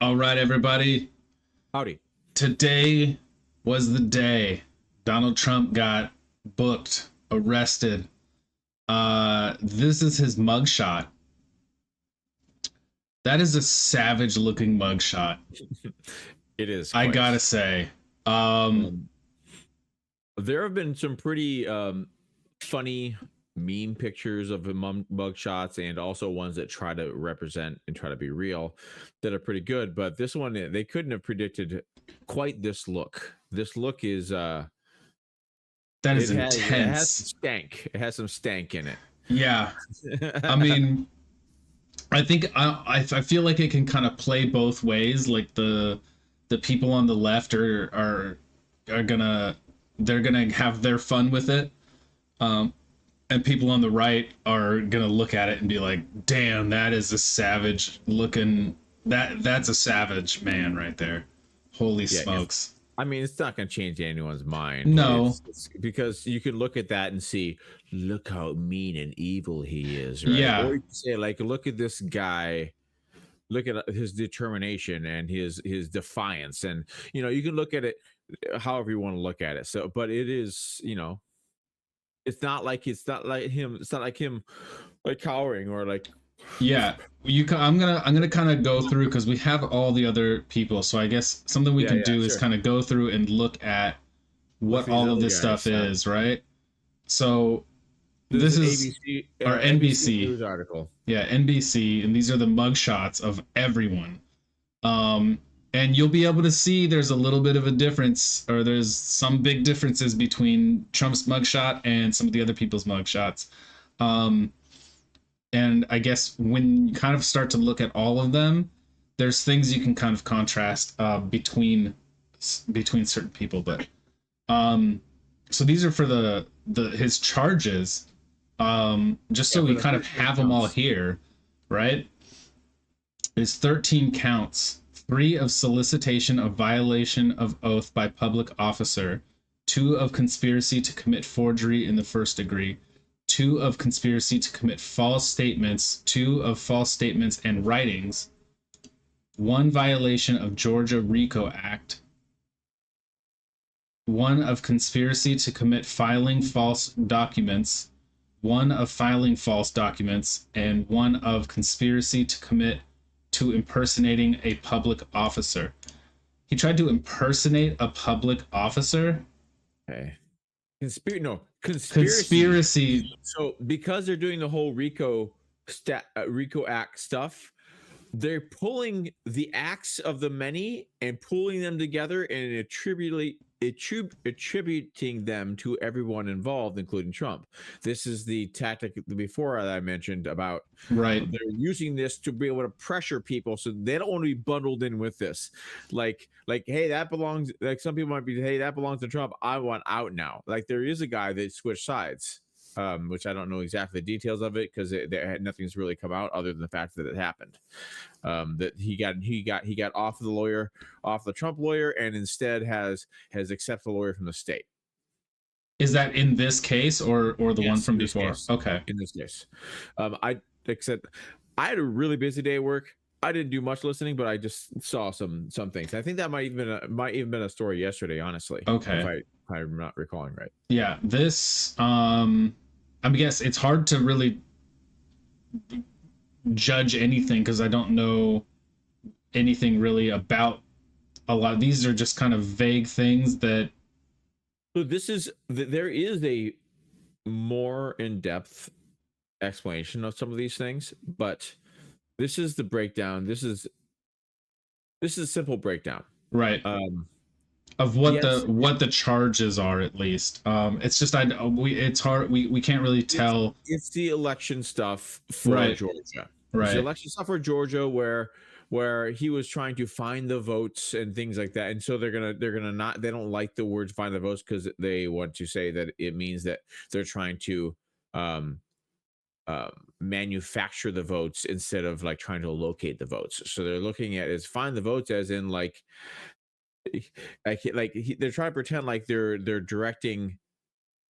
All right, everybody. Howdy. Today was the day Donald Trump got booked, arrested. This is his mugshot. That is a savage looking mugshot. It is I quite. gotta say. Um, There have been some pretty funny meme pictures of mug shots and also ones that try to represent and try to be real that are pretty good. But this one, they couldn't have predicted quite this look. This look is that is it has intense. some stank. It has some stank in it. Yeah. I mean, I think I feel like it can kind of play both ways. Like the people on the left are gonna they're gonna have their fun with it, and people on the right are gonna look at it and be like, "Damn, that is a savage looking. That's a savage man right there. Holy smokes!" I mean, it's not going to change anyone's mind. No, it's because you can look at that and see, look how mean and evil he is, right? Yeah. Or you can say, like, look at this guy, look at his determination and his defiance, and you can look at it however you want to look at it. So, but it is, it's not like him. It's not like him, like cowering or like. Yeah, I'm gonna kind of go through because we have all the other people. So I guess something we can do is kind of go through and look at what all of this stuff is, right? So this is ABC, our NBC news article. Yeah, NBC, and these are the mugshots of everyone. And you'll be able to see there's a little bit of a difference, or there's some big differences between Trump's mugshot and some of the other people's mugshots. And I guess when you kind of start to look at all of them, there's things you can kind of contrast between certain people. But so these are for the his charges. Just so we kind of have them all here, right? It's 13 counts. 3 of solicitation of violation of oath by public officer, 2 of conspiracy to commit forgery in the first degree, 2 of conspiracy to commit false statements, 2 of false statements and writings, 1 violation of Georgia RICO Act, 1 of conspiracy to commit filing false documents, 1 of filing false documents, and 1 of conspiracy to commit to impersonating a public officer. He tried to impersonate a public officer. Okay. Conspiracy. So because they're doing the whole RICO Act stuff, they're pulling the acts of the many and pulling them together and attributing them to everyone involved, including Trump. This is the tactic before that I mentioned about. Right. They're using this to be able to pressure people so they don't want to be bundled in with this. Like, hey, that belongs. Like some people might be, hey, that belongs to Trump. I want out now. Like there is a guy that switched sides. Which I don't know exactly the details of it because nothing's really come out other than the fact that it happened. That he got off the Trump lawyer, and instead has accepted a lawyer from the state. Is that in this case or the one from before? Case. Okay. In this case, I had a really busy day at work. I didn't do much listening, but I just saw some things. I think that might even been a story yesterday. Honestly, okay. If I'm not recalling right. Yeah, this I guess it's hard to really judge anything because I don't know anything really about a lot of these. Are just kind of vague things that. So there is a more in-depth explanation of some of these things, but this is the breakdown. This is a simple breakdown, right? Of what the charges are, at least. It's just it's hard. We can't really tell. It's the election stuff for Georgia. Right. It's the election stuff for Georgia where he was trying to find the votes and things like that. And so they don't like the words find the votes because they want to say that it means that they're trying to manufacture the votes instead of like trying to locate the votes. So they're looking at is find the votes as in like they're trying to pretend like they're directing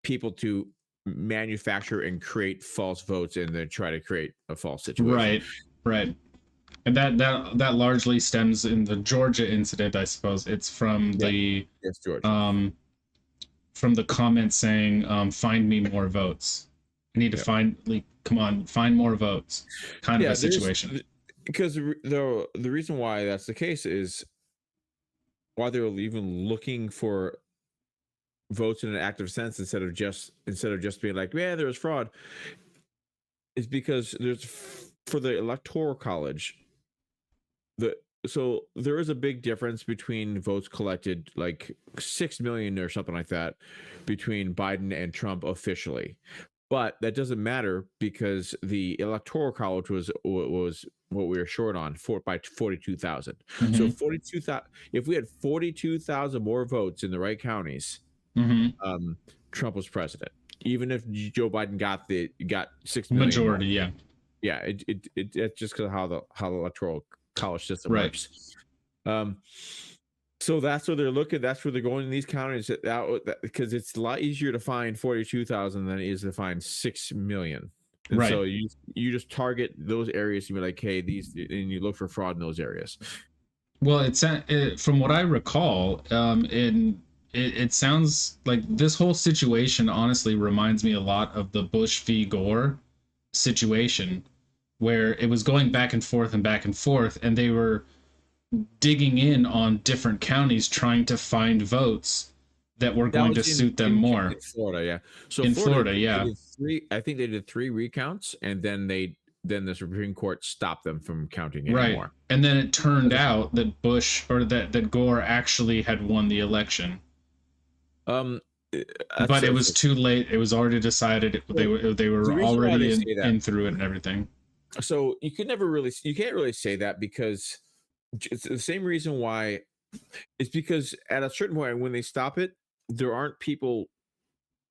people to manufacture and create false votes and then try to create a false situation. Right. And that largely stems in the Georgia incident, I suppose. It's Yeah. Yes, Georgia. from the comment saying, "Find me more votes. I need to Yeah. find like, come on, find more votes." Kind of Yeah, a situation. because the reason why that's the case is why they were even looking for votes in an active sense instead of just being like, yeah, there's fraud, is because for the electoral college, the so there is a big difference between votes collected, like 6 million or something like that, between Biden and Trump officially. But that doesn't matter because the electoral college was what we were short on by 42,000. So Mm-hmm. 42,000, if we had 42,000 more votes in the right counties, Mm-hmm. Trump was president. Even if Joe Biden got 6 million more. Majority, yeah. Yeah, it's just because of how the electoral college system Right. works. So that's where they're looking. That's where they're going in these counties. Because it's a lot easier to find 42,000 than it is to find 6 million. And Right. so you just target those areas. You be like, hey, these, and you look for fraud in those areas. Well, from what I recall, it sounds like this whole situation honestly reminds me a lot of the Bush v. Gore situation, where it was going back and forth, and they were digging in on different counties trying to find votes that were That going to was suit them more. in Florida, yeah. So In Florida, Florida, yeah. I think they did 3 recounts, and then the Supreme Court stopped them from counting Right. anymore. And then it turned out that that Gore actually had won the election. Um, But it was too late. It was already decided. They the were reason why already they say that. in through it and everything. So you can't really say that because it's the same reason why. It's because at a certain point when they stop it, there aren't people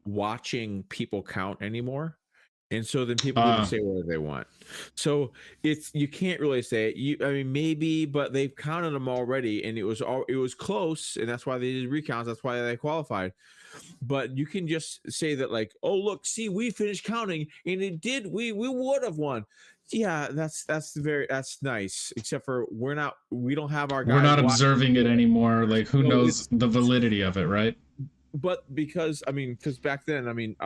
watching people count anymore. And so then people can just say whatever they want. So you can't really say it. I mean, maybe, but they've counted them already, and it was close, and that's why they did recounts. That's why they qualified. But you can just say that, like, oh look, see, we finished counting, and it did. We would have won. Yeah, that's nice. Except for we don't have our We're guys not watching. observing it anymore. Like, who So knows the validity of it, right? but because back then,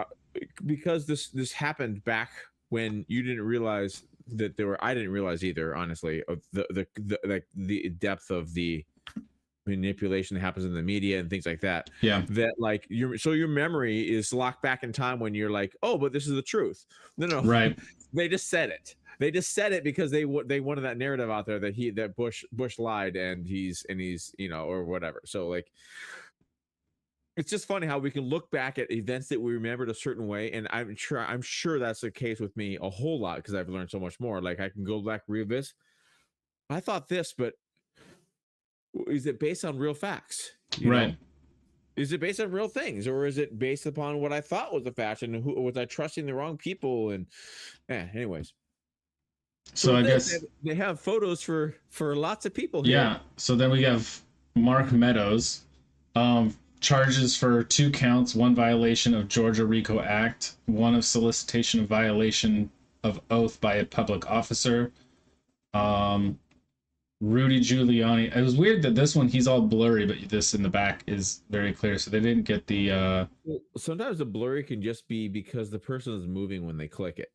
because this happened back when you didn't realize that I didn't realize either, honestly, of the depth of the manipulation that happens in the media and things like that. Yeah. That like your memory is locked back in time when you're like, oh, but this is the truth. No. Right. They just said it. They just said it because they wanted that narrative out there that Bush lied and he's or whatever. So like, it's just funny how we can look back at events that we remembered a certain way, and I'm sure that's the case with me a whole lot because I've learned so much more. Like I can go back read this. I thought this, but is it based on real facts? You know, is it based on real things, or is it based upon what I thought was the fashion? And who was I trusting the wrong people? And anyways. So I guess they have photos for lots of people here. Yeah. So then we have Mark Meadows. Charges for 2 counts, 1 violation of Georgia RICO Act, 1 of solicitation of violation of oath by a public officer. Rudy Giuliani. It was weird that this one he's all blurry, but this in the back is very clear. So they didn't get the. Sometimes the blurry can just be because the person is moving when they click it.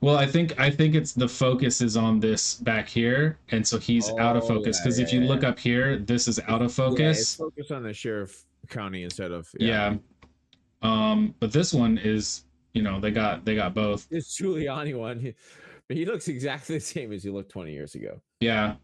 Well, I think it's the focus is on this back here, and so he's out of focus. Because if you look up here, this is out of focus. Yeah, it's focused on the sheriff county instead of yeah. But this one is, they got both. This Giuliani one, he looks exactly the same as he looked 20 years ago. Yeah.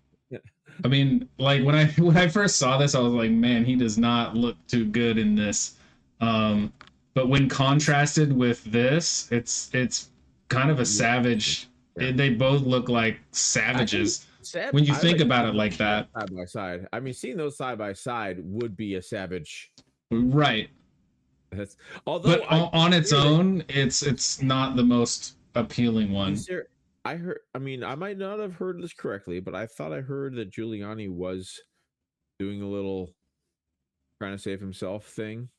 I mean, like when I first saw this, I was like, man, he does not look too good in this. But when contrasted with this, it's kind of a savage. Yeah. They both look like savages when you think about it like that. Side by side. I mean, seeing those side by side would be a savage. Right. But on its own, it's not the most appealing one. I might not have heard this correctly, but I thought I heard that Giuliani was doing a little trying to save himself thing.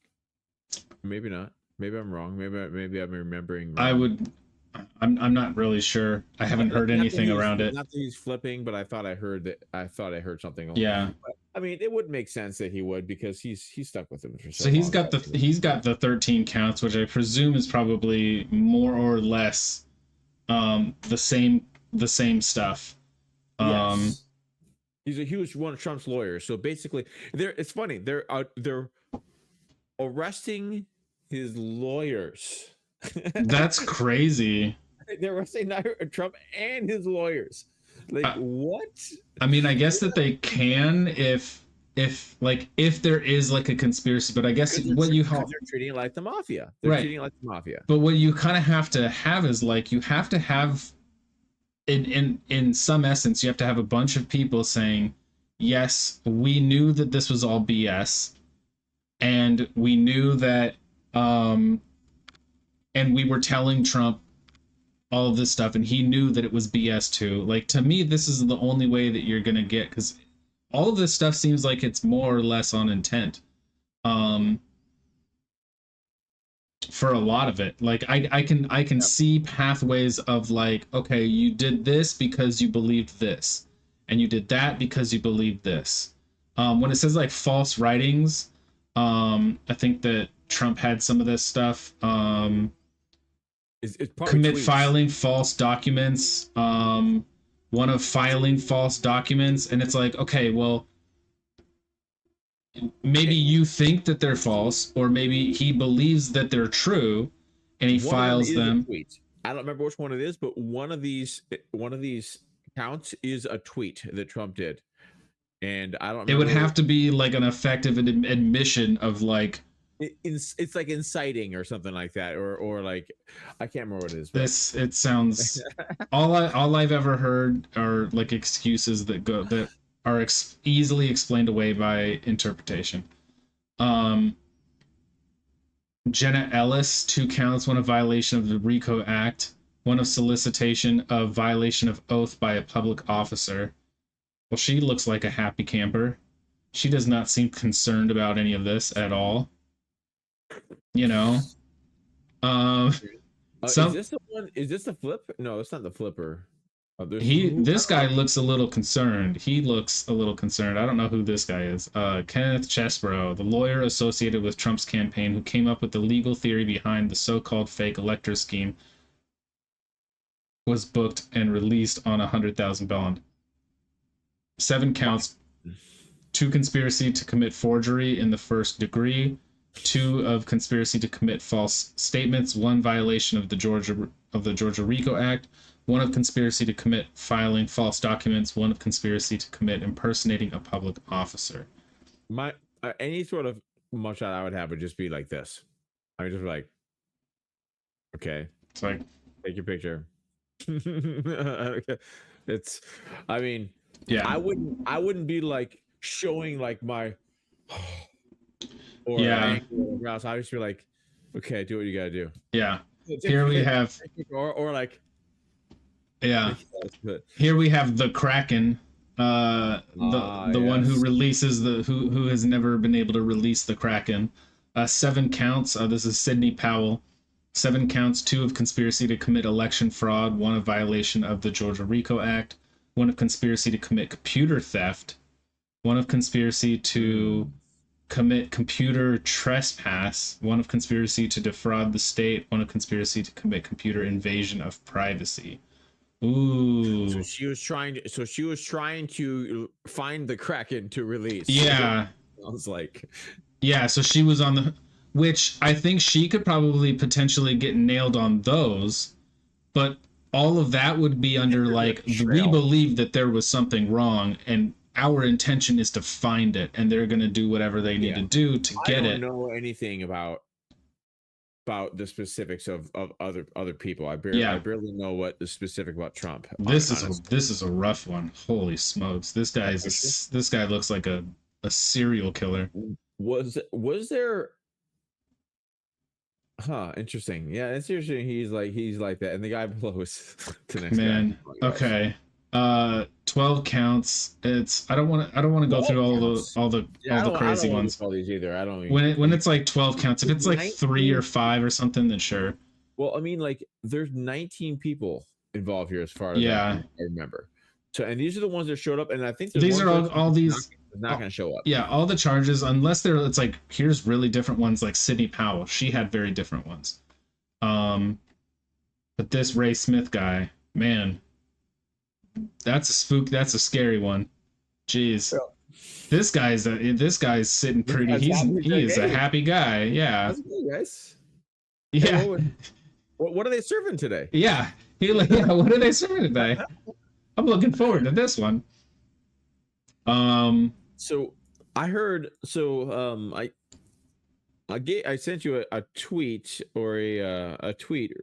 Maybe not. Maybe I'm wrong. Maybe I'm remembering wrong. I'm not really sure. I haven't heard anything around it. Not that he's flipping, but I thought I heard that. I thought I heard something. Yeah. But, I mean, it would make sense that he would because he's stuck with him for So so long. he's got the 13 counts, which I presume is probably more or less the same stuff. Yes. He's a huge one of Trump's lawyers. So basically, it's funny. They're arresting his lawyers. That's crazy. They're arresting Trump and his lawyers. Like what? I mean, I guess that they can if there is like a conspiracy, but I guess what you they're treating it like the mafia. They're right. treating it like the mafia. But what you kind of have to have is like you have to have in some essence, you have to have a bunch of people saying, yes, we knew that this was all BS, and we knew that and we were telling Trump all of this stuff, and he knew that it was BS too. Like, to me, this is the only way that you're gonna get, because all of this stuff seems like it's more or less on intent. For a lot of it, like I can see pathways of like, okay, you did this because you believed this, and you did that because you believed this. When it says like false writings, I think that Trump had some of this stuff. It's Commit tweets. filing false documents. One of filing false documents, and it's like, okay, well, maybe you think that they're false, or maybe he believes that they're true, and he files them. I don't remember which one it is, but one of these counts is a tweet that Trump did, and I don't. It would have to be like an effective admission of like. It's like inciting or something like that, or like I can't remember what it is. This it sounds all I've ever heard are like excuses that are easily explained away by interpretation. Jenna Ellis, 2 counts, one of violation of the RICO Act, one of solicitation of violation of oath by a public officer. Well, she looks like a happy camper. She does not seem concerned about any of this at all. You know, is this the one? Is this the flip? No, it's not the flipper. This guy looks a little concerned. He looks a little concerned. I don't know who this guy is. Kenneth Chesbrough, the lawyer associated with Trump's campaign who came up with the legal theory behind the so-called fake elector scheme, was booked and released on $100,000 bond. 7 counts, 2 conspiracy to commit forgery in the first degree, 2 of conspiracy to commit false statements, 1 violation of the Georgia RICO Act, 1 of conspiracy to commit filing false documents, 1 of conspiracy to commit impersonating a public officer. My any sort of mugshot I would have would just be like this. I would just be like, okay, it's like, take your picture. It's, I mean, yeah, I wouldn't be like showing like my or yeah. else I would just be like, okay, do what you gotta do. Yeah. Here we have or like, yeah. Here we have the Kraken, the one who releases who has never been able to release the Kraken. 7 counts. This is Sidney Powell. 7 counts, 2 of conspiracy to commit election fraud, 1 of violation of the Georgia RICO Act, 1 of conspiracy to commit computer theft, 1 of conspiracy to commit computer trespass, 1 of conspiracy to defraud the state, 1 of conspiracy to commit computer invasion of privacy. Ooh. So she was trying to find the Kraken to release. Yeah. I was like, yeah, so she was on the, which I think she could probably potentially get nailed on those, but all of that would be under like, we believe that there was something wrong and our intention is to find it, and they're going to do whatever they need to do to get it. I don't know anything about the specifics of other people. I barely know what the specific about Trump. This is a rough one. Holy smokes. This guy looks like a serial killer. Was there interesting. Yeah, it's interesting. He's like that, and the guy below is the next man guy. Okay. 12 counts. I don't want to go through all the crazy ones. All these either. I don't when it's like 12 counts. If it's like 3 or 5 or something, then sure. Well, I mean, like there's 19 people involved here, as far as Yeah, I remember. So, and these are the ones that showed up, and I think there's these one are person all who's these. not All, going to show up. yeah, all the charges, unless they're it's like here's really different ones like Sydney Powell. She had very different ones. Um, but this Ray Smith guy, man, that's a spook. That's a scary one. Jeez. Yeah. This guy's sitting pretty. That's happy. He Like, is a hey, happy guy. Yeah, how's it going, guys? Hey, yeah, what are they serving today? yeah. He like, yeah. What are they serving today? I'm looking forward to this one. So I heard. So I sent you a tweet or a tweet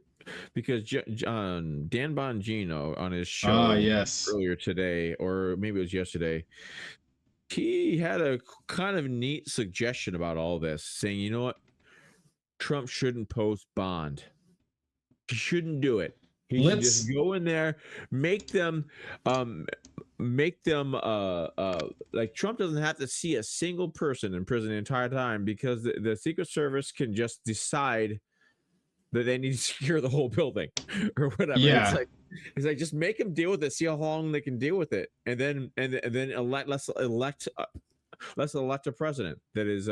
because Dan Bongino on his show Yes. earlier today, or maybe it was yesterday, he had a kind of neat suggestion about all this, saying, you know what, Trump shouldn't post bond. He shouldn't do it. He should just go in there, make them like Trump doesn't have to see a single person in prison the entire time, because the Secret Service can just decide that they need to secure the whole building or whatever. Yeah. It's like just make them deal with it, see how long they can deal with it, and then let's elect a president that is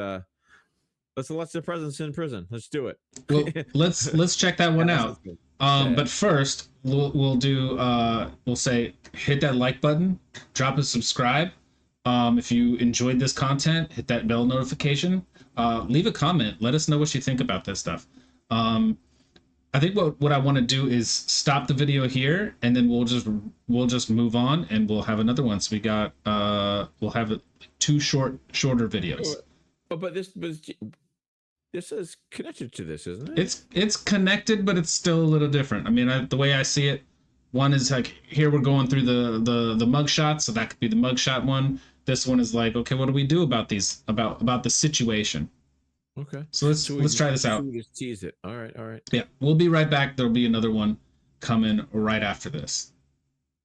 let's elect the president in prison. Let's do it. Well, let's check that one out. But first we'll do we'll say hit that like button, drop a subscribe. If you enjoyed this content, hit that bell notification. Leave a comment. Let us know what you think about this stuff. I think what I want to do is stop the video here, and then we'll just move on, and we'll have another one. So we got we'll have two shorter videos. Oh, but this is connected to this, isn't it? It's connected, but it's still a little different. I mean, the way I see it, one is like here we're going through the mugshot, so that could be the mugshot one. This one is like, okay, what do we do about these about the situation? Okay. So let's try this out. We just tease it. All right. Yeah, we'll be right back. There'll be another one coming right after this.